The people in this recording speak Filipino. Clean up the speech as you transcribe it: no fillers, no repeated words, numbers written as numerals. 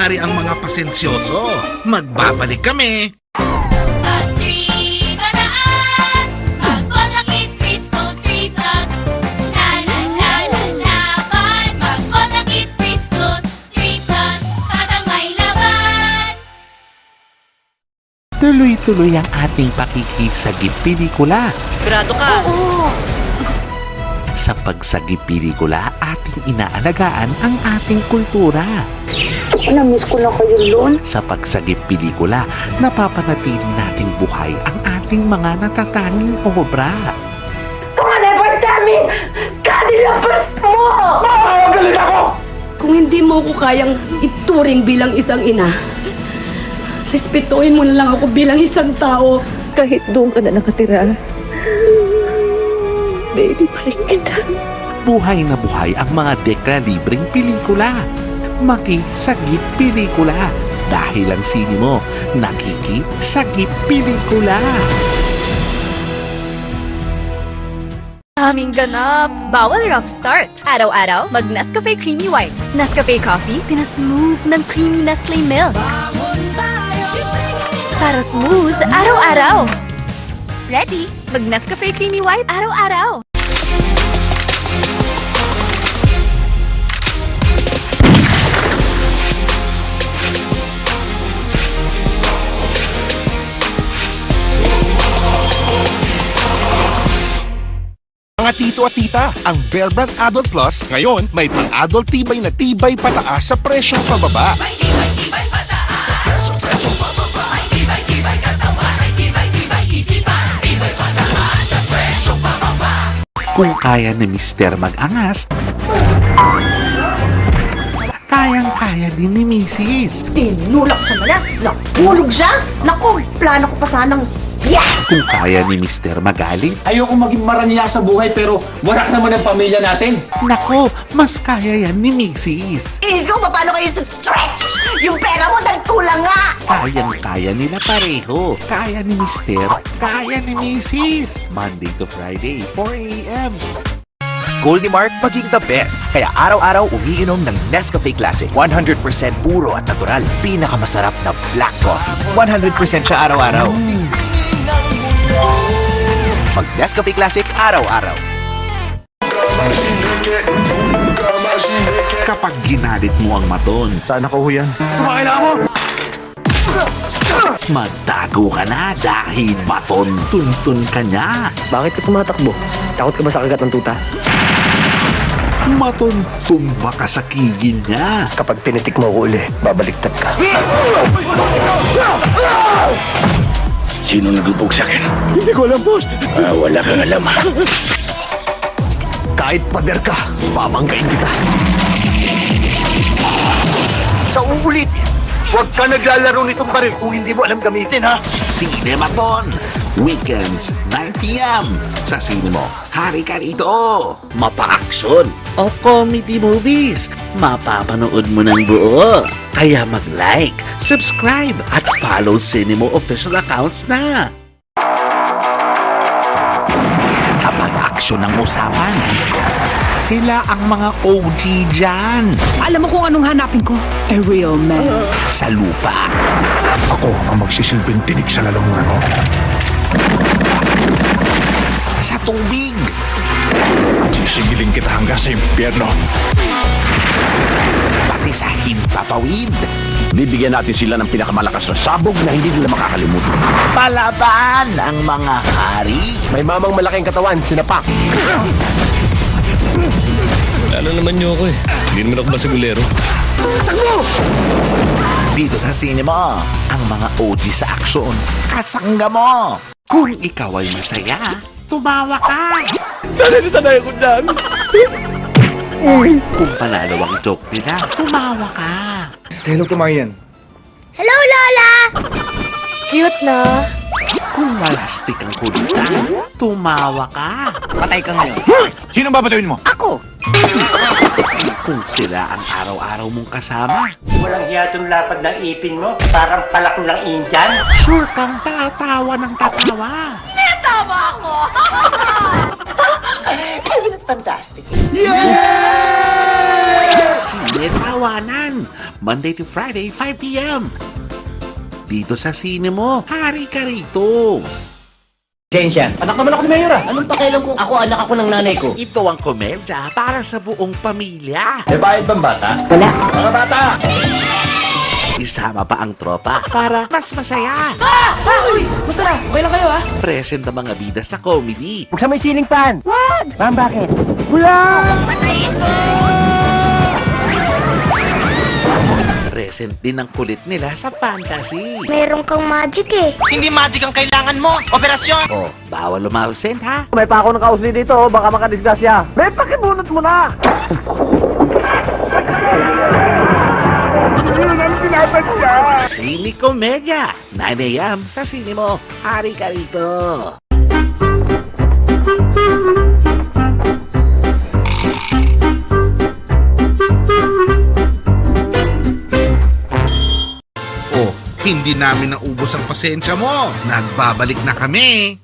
yari ang mga pasensyoso. Magbabalik kami. At 3 pataas, mag-Bonakit Frisco 3 Plus. La la la la laban, mag-Bonakit Frisco 3 Plus. Patang may laban. Tuloy-tuloy ang ating pakikisagip pelikula. Grado ka. Sa pagsagip pelikula, ating inaalagaan ang ating kultura. Na-miss ko na kayo, Lon. Sa pagsagip pelikula, napapanatili nating buhay ang ating mga natatanging obra. Come on, never tell me! Kadilabas mo! Galit ako! Kung hindi mo ko kayang ituring bilang isang ina, respetuhin mo na lang ako bilang isang tao. Kahit doon ka na nakatira, baby pa rin kita. Buhay na buhay ang mga dekla libreng pelikula. Makisagip pelikula. Dahil ang sini mo, nakikisagip pelikula. Aming ganap! Bawal rough start. Araw-araw, mag Nescafe Creamy White. Nescafe Coffee, pinasmooth ng creamy Nestle Milk. Para smooth, araw-araw. Ready? Mag Nescafe Creamy White, araw-araw. Mga tito at tita, ang Bear Brand Adult Plus ngayon may pang-adult tibay na tibay pataas sa presyong pababa. May tibay pataas sa presyong pababa. May tibay katawan. May tibay isipan. Tibay pataas sa presyong pababa. Kung kaya ni Mr. mag-angas, kayang-kaya din ni Mrs. Tinulak siya na lang. Nakulog siya. Naku, plano ko pa sanang... Kung kaya ni Mr. magaling, Ayoko maging marangya sa buhay pero warak naman ang pamilya natin. nako, mas kaya yan ni Mrs. Inis ko, paano kayo sa stretch? Yung pera mo dahil kulang nga. Kayang-kaya nila pareho. Kaya ni Mr., kaya ni Mrs. Monday to Friday, 4 a.m. Goldie Mark maging the best. Kaya araw-araw umiinom ng Nescafe Classic. 100% puro at natural. Pinakamasarap na black coffee. 100% siya araw-araw. Mag Nescafe Classic araw-araw. Kapag ginalit mo ang maton, Saan ako yan? magtago ka na dahil maton tuntun ka niya. Bakit ka tumatakbo? Takot ka ba sa kagat ng tuta? Maton tumba ka sa kigil niya. Kapag pinitik mo ko uli, babaliktad ka. Sino nagubog sa akin? Hindi ko alam, boss. Wala kang alam, ha? Kahit pader ka, babanggain kita. Sa uulit, huwag ka naglalaro nitong baril kung hindi mo alam gamitin, ha? Cinematon, weekends, 9 p.m. Sa sine mo, hari ka rito. Mapa-action o comedy movies, mapapanood mo ng buo. Kaya mag-like, subscribe, at follow Cinemo official accounts na. Kapag action ang usapan, sila ang mga OG dyan. Alam mo kung anong hanapin ko? A real man. Sa lupa, Ako ang magsisilbing tinig sa lalamunan mo. sa tubig, Sisigilin kita hanggang sa impyerno. pati sa himpapawid. Bibigyan natin sila ng pinakamalakas na sabog na hindi nila makakalimutan. Palaban ang mga hari. May mamang malaking katawan, sinapak. Lalo naman niyo ako eh. Hindi naman ako basagulero. Dito sa sinema, ang mga OG sa aksyon, kasangga mo. Kung ikaw ay masaya, tumawa ka. Sanay ko dyan. Kung panalo ang joke nila, tumawa ka. Hello to Marian. Hello, Lola! Cute na. Kung malastik ang kulitan, tumawa ka. Patay ka ngayon. Sino babatuin mo? Ako! Kung sila ang araw-araw mong kasama, Walang hiyatong lapad ng ipin mo, parang palak ng Indian. sure kang tatawa ng tatawa. Tama ako. Isn't it fantastic? Sinetawa tawanan. Monday to Friday, 5 p.m. Dito sa sine mo, hari ka rito. Sensya. Anak naman ako ni Mayor ah. Anong pakialam ko? Ako anak ako ng nanay ko. Ito ang komedya para sa buong pamilya. May bayad bang bata? Wala. Mga bata! Isama pa ang tropa para mas masaya. Uy! Gusto na? Okay lang kayo ah? Present ang mga bida sa comedy. Buksan mo yung ceiling fan. What? Ma'am, bakit? Kuya! Present din ang kulit nila sa fantasy. Meron kang magic eh. Hindi magic ang kailangan mo. Operasyon! Oh, bawal lumabsent ha. May pa ako ng kausli dito, baka makadisgrasya. May pakibunot mo na! Sine Komedya, 9 a.m. sa sine mo. Hari ka rito. Oh, hindi namin naubos ang pasensya mo. Nagbabalik na kami.